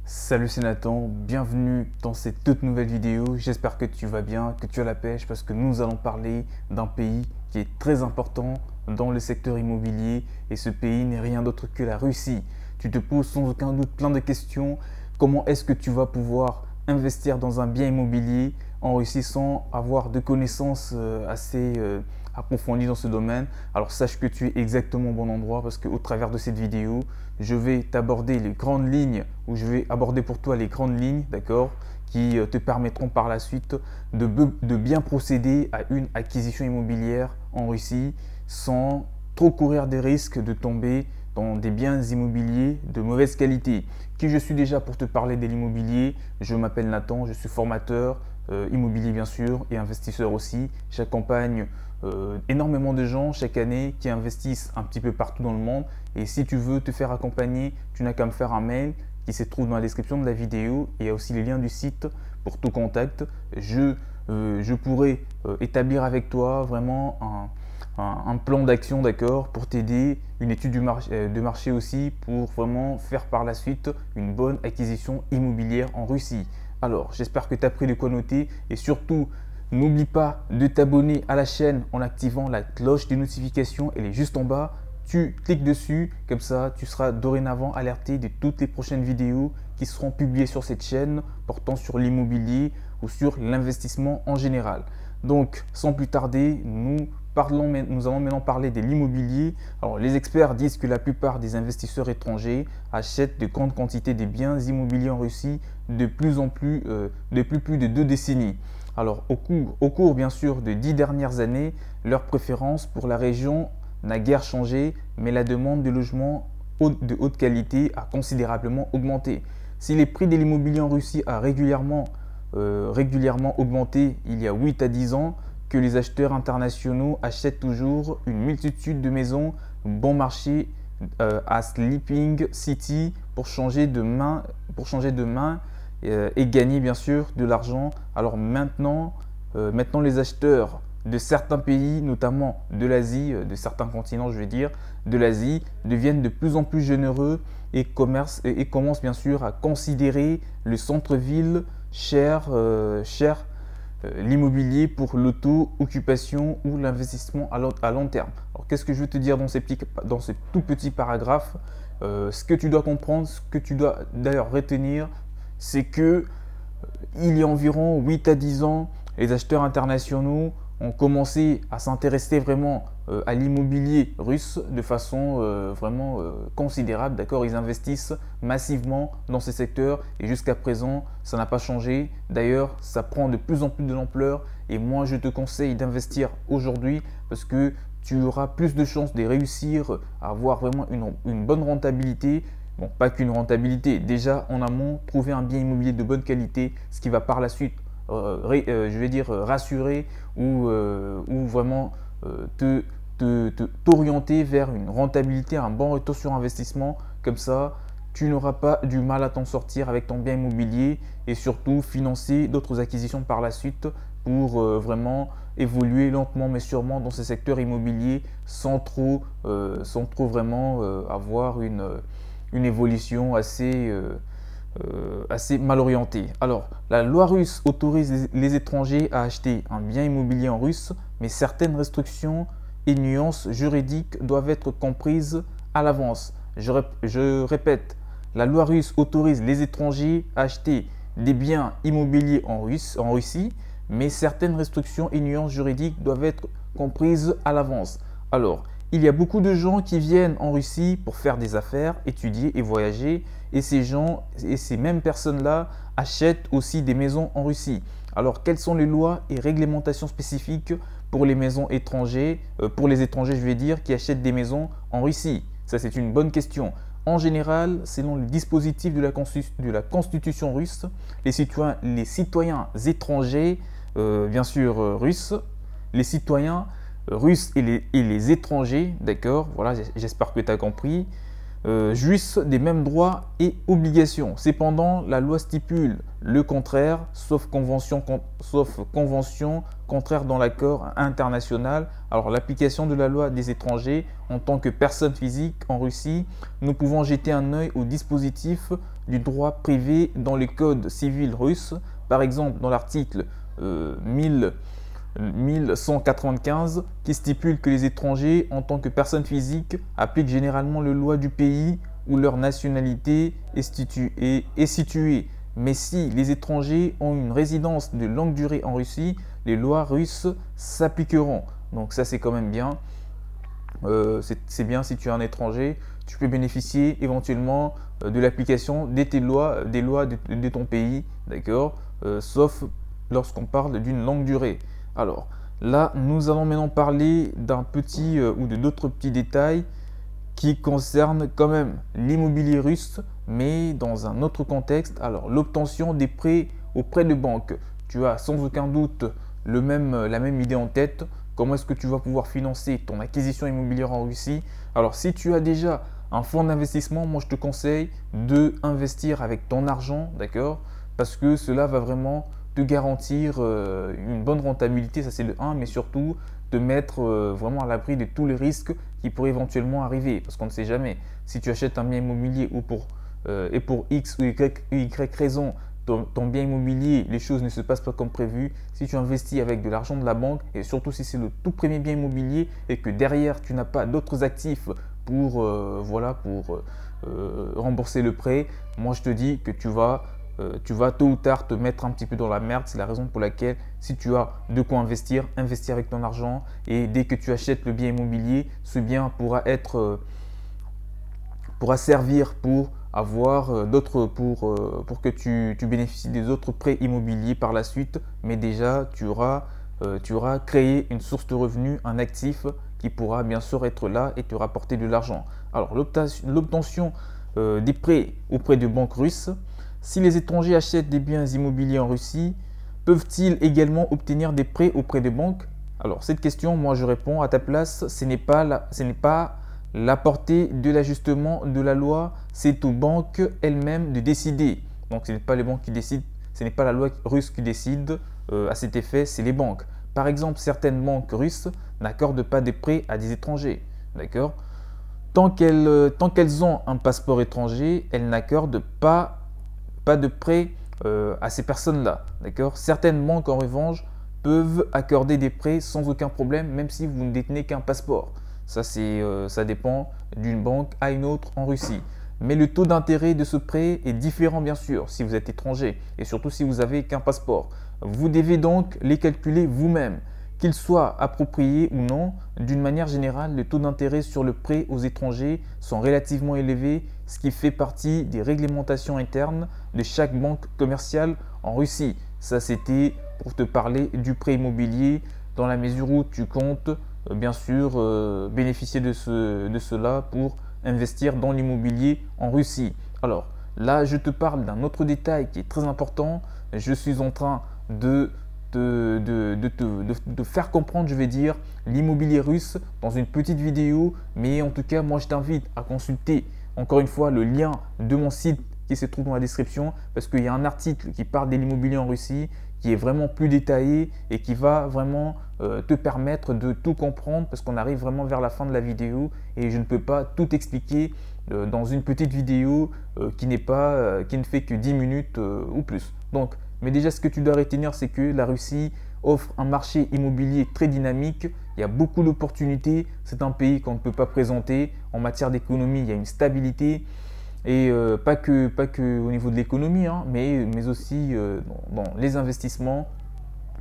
Salut, c'est Nathan, bienvenue dans cette toute nouvelle vidéo. J'espère que tu vas bien, que tu as la pêche parce que nous allons parler d'un pays qui est très important dans le secteur immobilier et ce pays n'est rien d'autre que la Russie. Tu te poses sans aucun doute plein de questions. Comment est-ce que tu vas pouvoir investir dans un bien immobilier en Russie sans avoir de connaissances assez approfondies dans ce domaine? Alors sache que tu es exactement au bon endroit parce qu'au travers de cette vidéo, je vais t'aborder les grandes lignes, ou je vais aborder pour toi les grandes lignes, d'accord, qui te permettront par la suite de bien procéder à une acquisition immobilière en Russie sans trop courir des risques de tomber dans des biens immobiliers de mauvaise qualité. Qui je suis déjà pour te parler de l'immobilier? Je m'appelle Nathan, je suis formateur immobilier bien sûr et investisseur aussi. J'accompagne énormément de gens chaque année qui investissent un petit peu partout dans le monde. Et si tu veux te faire accompagner, tu n'as qu'à me faire un mail qui se trouve dans la description de la vidéo. Et il y a aussi les liens du site pour tout contact. Je pourrais établir avec toi vraiment un plan d'action, d'accord, pour t'aider, une étude de marché aussi pour vraiment faire par la suite une bonne acquisition immobilière en Russie. Alors, j'espère que tu as pris de quoi noter et surtout, n'oublie pas de t'abonner à la chaîne en activant la cloche des notifications. Elle est juste en bas. Tu cliques dessus, comme ça tu seras dorénavant alerté de toutes les prochaines vidéos qui seront publiées sur cette chaîne portant sur l'immobilier ou sur l'investissement en général. Donc, sans plus tarder, nous allons maintenant parler de l'immobilier. Alors, les experts disent que la plupart des investisseurs étrangers achètent de grandes quantités de biens immobiliers en Russie depuis plus de 2 décennies. Alors, au cours bien sûr de 10 dernières années, leur préférence pour la région n'a guère changé, mais la demande de logements de haute qualité a considérablement augmenté. Si les prix de l'immobilier en Russie a régulièrement augmenté il y a 8 à 10 ans, que les acheteurs internationaux achètent toujours une multitude de maisons bon marché à Sleeping City pour changer de main et gagner bien sûr de l'argent. Alors maintenant les acheteurs de certains pays, notamment de l'Asie, de certains continents, je vais dire, de l'Asie, deviennent de plus en plus généreux et commencent bien sûr à considérer le centre-ville cher, l'immobilier pour l'auto-occupation ou l'investissement à long terme. Alors, qu'est-ce que je veux te dire dans ce tout petit paragraphe? Ce que tu dois comprendre, ce que tu dois d'ailleurs retenir, c'est que il y a environ 8 à 10 ans, les acheteurs internationaux ont commencé à s'intéresser vraiment à l'immobilier russe de façon vraiment considérable. D'accord, ils investissent massivement dans ces secteurs et jusqu'à présent, ça n'a pas changé. D'ailleurs, ça prend de plus en plus de l'ampleur et moi, je te conseille d'investir aujourd'hui parce que tu auras plus de chances de réussir à avoir vraiment une bonne rentabilité. Bon, pas qu'une rentabilité, déjà en amont, trouver un bien immobilier de bonne qualité, ce qui va par la suite je vais dire rassurer ou vraiment t'orienter vers une rentabilité, un bon retour sur investissement. Comme ça, tu n'auras pas du mal à t'en sortir avec ton bien immobilier et surtout financer d'autres acquisitions par la suite pour vraiment évoluer lentement mais sûrement dans ce secteur immobilier sans trop vraiment avoir une évolution assez mal orienté. Alors, la loi russe autorise les étrangers à acheter un bien immobilier en russe, mais certaines restrictions et nuances juridiques doivent être comprises à l'avance. Je répète, la loi russe autorise les étrangers à acheter des biens immobiliers en Russie, mais certaines restrictions et nuances juridiques doivent être comprises à l'avance. Alors, il y a beaucoup de gens qui viennent en Russie pour faire des affaires, étudier et voyager. Et ces mêmes personnes-là achètent aussi des maisons en Russie. Alors, quelles sont les lois et réglementations spécifiques pour les maisons étrangères, pour les étrangers, je vais dire, qui achètent des maisons en Russie? Ça, c'est une bonne question. En général, selon le dispositif de la Constitution russe, les citoyens étrangers, bien sûr russes, les citoyens russes et les étrangers, d'accord, voilà, j'espère que tu as compris, jouissent des mêmes droits et obligations. Cependant, la loi stipule le contraire, sauf convention contraire dans l'accord international. Alors, l'application de la loi des étrangers en tant que personne physique en Russie, nous pouvons jeter un œil au dispositif du droit privé dans le code civil russe. Par exemple, dans l'article 1195 qui stipule que les étrangers en tant que personnes physiques appliquent généralement les lois du pays où leur nationalité est située. Mais si les étrangers ont une résidence de longue durée en Russie, les lois russes s'appliqueront. Donc ça c'est quand même bien. C'est bien si tu es un étranger, tu peux bénéficier éventuellement de l'application des lois de ton pays, d'accord, sauf lorsqu'on parle d'une longue durée. Alors là, nous allons maintenant parler d'un petit ou de d'autres petits détails qui concernent quand même l'immobilier russe, mais dans un autre contexte. Alors l'obtention des prêts auprès de banques. Tu as sans aucun doute la même idée en tête. Comment est-ce que tu vas pouvoir financer ton acquisition immobilière en Russie? Alors si tu as déjà un fonds d'investissement, moi je te conseille de investir avec ton argent, d'accord? Parce que cela va vraiment te garantir une bonne rentabilité, ça c'est le 1, mais surtout te mettre vraiment à l'abri de tous les risques qui pourraient éventuellement arriver. Parce qu'on ne sait jamais, si tu achètes un bien immobilier ou pour X ou Y raison, ton bien immobilier, les choses ne se passent pas comme prévu. Si tu investis avec de l'argent de la banque et surtout si c'est le tout premier bien immobilier et que derrière tu n'as pas d'autres actifs pour, rembourser le prêt, moi je te dis que tu vas tôt ou tard te mettre un petit peu dans la merde. C'est la raison pour laquelle si tu as de quoi investir, investis avec ton argent et dès que tu achètes le bien immobilier, ce bien pourra servir pour avoir pour que tu bénéficies des autres prêts immobiliers par la suite, mais déjà tu auras créé une source de revenus, un actif qui pourra bien sûr être là et te rapporter de l'argent. Alors l'obtention des prêts auprès de banques russes. Si les étrangers achètent des biens immobiliers en Russie, peuvent-ils également obtenir des prêts auprès des banques? Alors cette question, moi je réponds à ta place, ce n'est pas la portée de l'ajustement de la loi, c'est aux banques elles-mêmes de décider. Donc ce n'est pas les banques qui décident, ce n'est pas la loi russe qui décide à cet effet, c'est les banques. Par exemple, certaines banques russes n'accordent pas des prêts à des étrangers, d'accord? Tant qu'elles ont un passeport étranger, elles n'accordent pas de prêt à ces personnes-là, d'accord? Certaines banques en revanche peuvent accorder des prêts sans aucun problème, même si vous ne détenez qu'un passeport. Ça dépend d'une banque à une autre en Russie. Mais le taux d'intérêt de ce prêt est différent bien sûr si vous êtes étranger et surtout si vous n'avez qu'un passeport. Vous devez donc les calculer vous-même. Qu'ils soient appropriés ou non, d'une manière générale, les taux d'intérêt sur le prêt aux étrangers sont relativement élevés, ce qui fait partie des réglementations internes de chaque banque commerciale en Russie. Ça, c'était pour te parler du prêt immobilier dans la mesure où tu comptes bien sûr bénéficier de cela pour investir dans l'immobilier en Russie. Alors là, je te parle d'un autre détail qui est très important. Je suis en train de faire comprendre, je vais dire, l'immobilier russe dans une petite vidéo. Mais en tout cas, moi, je t'invite à consulter encore une fois le lien de mon site qui se trouve dans la description parce qu'il y a un article qui parle de l'immobilier en Russie qui est vraiment plus détaillé et qui va vraiment te permettre de tout comprendre parce qu'on arrive vraiment vers la fin de la vidéo et je ne peux pas tout expliquer dans une petite vidéo qui ne fait que 10 minutes ou plus. Donc, mais déjà, ce que tu dois retenir, c'est que la Russie offre un marché immobilier très dynamique. Il y a beaucoup d'opportunités. C'est un pays qu'on ne peut pas présenter. En matière d'économie, il y a une stabilité. Et pas que au niveau de l'économie, hein, mais aussi dans les investissements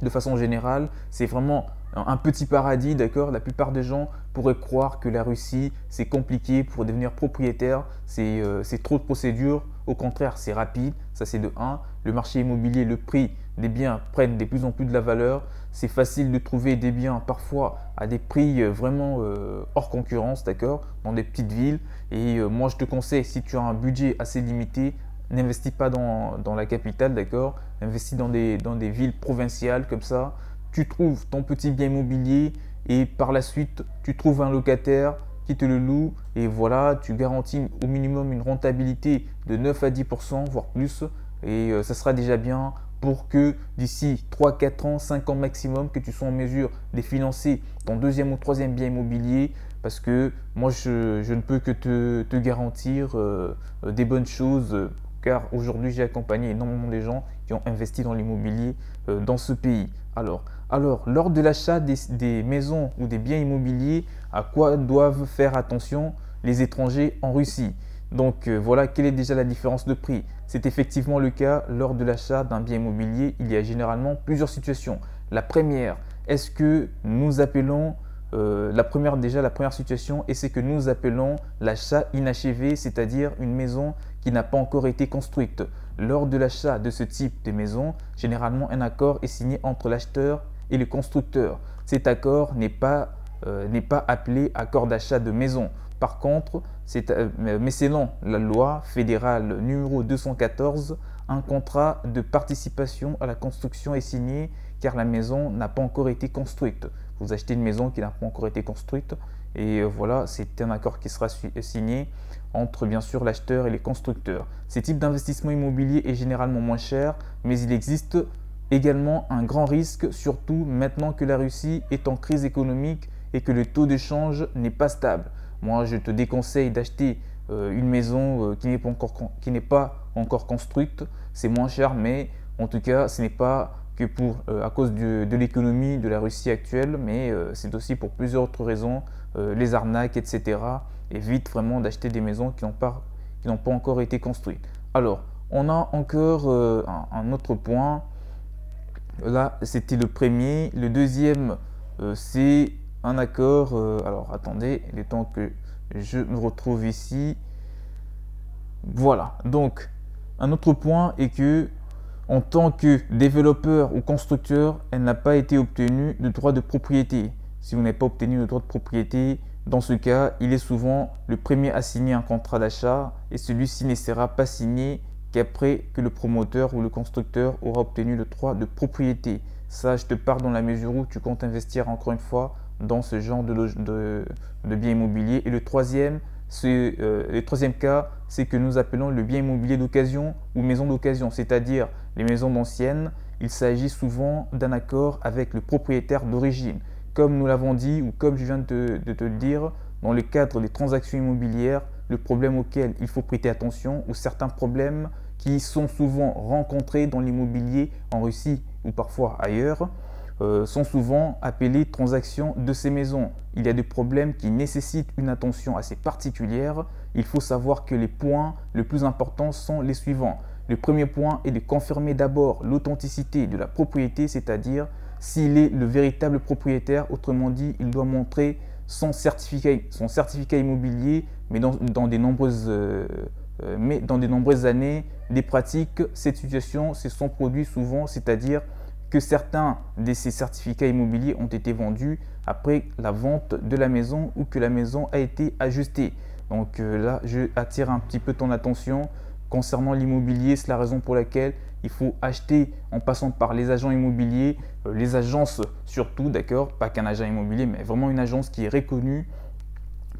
de façon générale. C'est vraiment un petit paradis, d'accord? La plupart des gens pourraient croire que la Russie, c'est compliqué pour devenir propriétaire, c'est trop de procédures. Au contraire, c'est rapide, ça c'est de 1. Le marché immobilier, le prix des biens prennent de plus en plus de la valeur. C'est facile de trouver des biens parfois à des prix vraiment hors concurrence, d'accord, dans des petites villes. Et moi, je te conseille, si tu as un budget assez limité, n'investis pas dans la capitale, d'accord, investis dans des villes provinciales comme ça. Tu trouves ton petit bien immobilier et par la suite, tu trouves un locataire qui te le loue et voilà, tu garantis au minimum une rentabilité de 9 à 10%, voire plus. Et ça sera déjà bien pour que d'ici 3, 4 ans, 5 ans maximum, que tu sois en mesure de financer ton deuxième ou troisième bien immobilier. Parce que moi, je ne peux que te garantir des bonnes choses car aujourd'hui j'ai accompagné énormément de gens qui ont investi dans l'immobilier dans ce pays. Alors, lors de l'achat des maisons ou des biens immobiliers, à quoi doivent faire attention les étrangers en Russie? Donc voilà, quelle est déjà la différence de prix? C'est effectivement le cas lors de l'achat d'un bien immobilier. Il y a généralement plusieurs situations. La première, est-ce que nous appelons la première situation, et c'est que nous appelons l'achat inachevé, c'est-à-dire une maison qui n'a pas encore été construite. Lors de l'achat de ce type de maison, généralement un accord est signé entre l'acheteur et le constructeur. Cet accord n'est pas appelé accord d'achat de maison. Par contre, mais selon la loi fédérale numéro 214, un contrat de participation à la construction est signé car la maison n'a pas encore été construite. Vous achetez une maison qui n'a pas encore été construite et voilà, c'est un accord qui sera signé entre bien sûr l'acheteur et les constructeurs. Ce type d'investissement immobilier est généralement moins cher, mais il existe également un grand risque, surtout maintenant que la Russie est en crise économique et que le taux de change n'est pas stable. Moi, je te déconseille d'acheter une maison qui n'est pas encore construite. C'est moins cher, mais en tout cas, ce n'est pas que à cause de l'économie de la Russie actuelle, mais c'est aussi pour plusieurs autres raisons, les arnaques, etc. Évite vraiment d'acheter des maisons qui n'ont pas encore été construites. Alors, on a encore un autre point. Là, c'était le premier. Le deuxième, c'est un accord. Alors, attendez, le temps que je me retrouve ici. Voilà. Donc, un autre point est que en tant que développeur ou constructeur, elle n'a pas été obtenue de droit de propriété. Si vous n'avez pas obtenu de droit de propriété, dans ce cas, il est souvent le premier à signer un contrat d'achat et celui-ci ne sera pas signé qu'après que le promoteur ou le constructeur aura obtenu le droit de propriété. Ça, je te parle dans la mesure où tu comptes investir encore une fois dans ce genre de biens immobiliers. Et le troisième cas, c'est que nous appelons le bien immobilier d'occasion ou maison d'occasion, c'est-à-dire les maisons d'anciennes. Il s'agit souvent d'un accord avec le propriétaire d'origine. Comme nous l'avons dit ou comme je viens de te le dire, dans le cadre des transactions immobilières, le problème auquel il faut prêter attention ou certains problèmes qui sont souvent rencontrés dans l'immobilier en Russie ou parfois ailleurs, sont souvent appelés transactions de ces maisons. Il y a des problèmes qui nécessitent une attention assez particulière. Il faut savoir que les points les plus importants sont les suivants. Le premier point est de confirmer d'abord l'authenticité de la propriété, c'est-à-dire s'il est le véritable propriétaire. Autrement dit, il doit montrer son certificat immobilier, mais dans de nombreuses années des pratiques, cette situation se sont produites souvent, c'est-à-dire que certains de ces certificats immobiliers ont été vendus après la vente de la maison ou que la maison a été ajustée. Donc là, je attire un petit peu ton attention concernant l'immobilier. C'est la raison pour laquelle il faut acheter en passant par les agents immobiliers, les agences surtout, d'accord, pas qu'un agent immobilier, mais vraiment une agence qui est reconnue,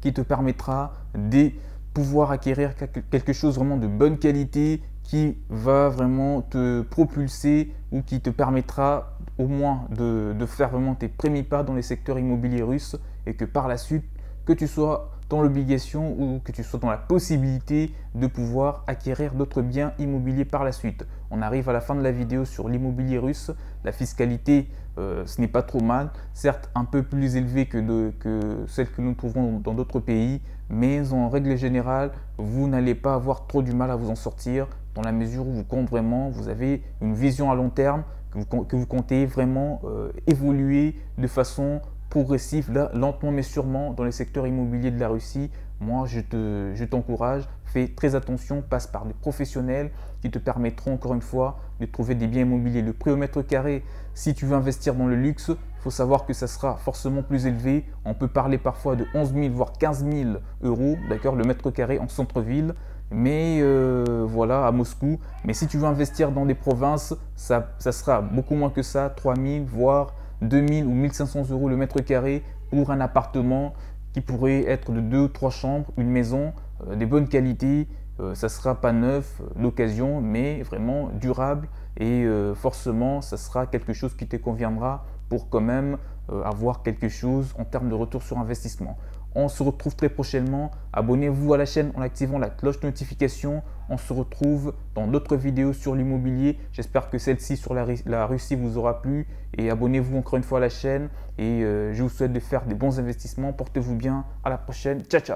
qui te permettra de pouvoir acquérir quelque chose vraiment de bonne qualité, qui va vraiment te propulser ou qui te permettra au moins de faire vraiment tes premiers pas dans les secteurs immobiliers russes et que par la suite, que tu sois dans l'obligation ou que tu sois dans la possibilité de pouvoir acquérir d'autres biens immobiliers par la suite. On arrive à la fin de la vidéo sur l'immobilier russe. La fiscalité, ce n'est pas trop mal, certes un peu plus élevée que celle que nous trouvons dans d'autres pays, mais en règle générale, vous n'allez pas avoir trop du mal à vous en sortir dans la mesure où vous avez une vision à long terme, que vous comptez vraiment évoluer de façon progressive, là, lentement mais sûrement dans les secteurs immobiliers de la Russie. Moi, je t'encourage, fais très attention, passe par des professionnels qui te permettront encore une fois de trouver des biens immobiliers. Le prix au mètre carré, si tu veux investir dans le luxe, il faut savoir que ça sera forcément plus élevé. On peut parler parfois de 11 000 voire 15 000 euros, d'accord, le mètre carré en centre-ville. Mais voilà, à Moscou. Mais si tu veux investir dans des provinces, ça sera beaucoup moins que ça, 3 000 voire 2 000 ou 1 500 euros le mètre carré pour un appartement qui pourrait être de 2 ou 3 chambres, une maison de bonne qualité. Ça ne sera pas neuf, d'occasion, mais vraiment durable et forcément, ça sera quelque chose qui te conviendra pour quand même avoir quelque chose en termes de retour sur investissement. On se retrouve très prochainement. Abonnez-vous à la chaîne en activant la cloche de notification. On se retrouve dans d'autres vidéos sur l'immobilier. J'espère que celle-ci sur la Russie vous aura plu. Et abonnez-vous encore une fois à la chaîne. Et je vous souhaite de faire des bons investissements. Portez-vous bien. À la prochaine. Ciao, ciao.